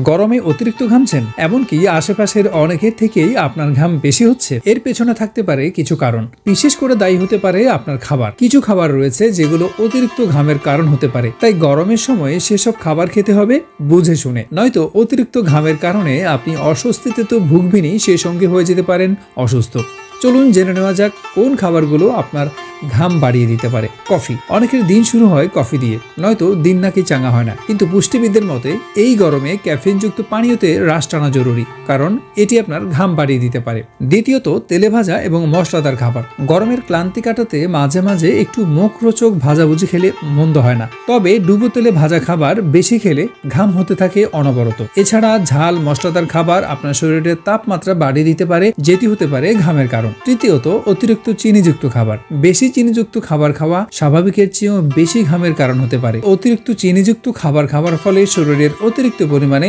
গরমে অতিরিক্ত ঘামছেন, এমনকি আশেপাশের অনেকের থেকেই আপনার ঘাম বেশি হচ্ছে। এর পেছনে থাকতে পারে কিছু কারণ। বিশেষ করে দায়ী হতে পারে আপনার খাবার। কিছু খাবার রয়েছে যেগুলো অতিরিক্ত ঘামের কারণ হতে পারে, তাই গরমের সময় সেসব খাবার খেতে হবে বুঝে শুনে। নয়তো অতিরিক্ত ঘামের কারণে আপনি অস্বস্তিতে তো ভুগবেনই, সেই সঙ্গে হয়ে যেতে পারেন অসুস্থ। চলুন জেনে নেওয়া যাক কোন খাবারগুলো আপনার ঘাম বাড়িয়ে দিতে পারে। কফি। অনেকের দিন শুরু হয় কফি দিয়ে, নয়তো দিন নাকি চাঙ্গা হয় না। কিন্তু পুষ্টিবিদদের মতে এই গরমে ক্যাফিনযুক্ত পানীয়তে রাশ টানা জরুরি, কারণ এটি আপনার ঘাম বাড়িয়ে দিতে পারে। দ্বিতীয়ত, তেলে ভাজা এবং মশলাদার খাবার। গরমের ক্লান্তি কাটাতে মাঝে মাঝে একটু মুখরোচক ভাজাভুজি খেলে মন্দ হয় না, তবে ডুবো তেলে ভাজা খাবার বেশি খেলে ঘাম হতে থাকে অনবরত। এছাড়া ঝাল মশলাদার খাবার আপনার শরীরের তাপমাত্রা বাড়িয়ে দিতে পারে, যেটি হতে পারে ঘামের কারণ। তৃতীয়ত, অতিরিক্ত চিনিযুক্ত খাবার। বেশি চিনিযুক্ত খাবার খাওয়া স্বাভাবিকের চেয়েও বেশি ঘামের কারণ হতে পারে। অতিরিক্ত চিনিযুক্ত খাবার খাওয়ার ফলে শরীরের অতিরিক্ত পরিমাণে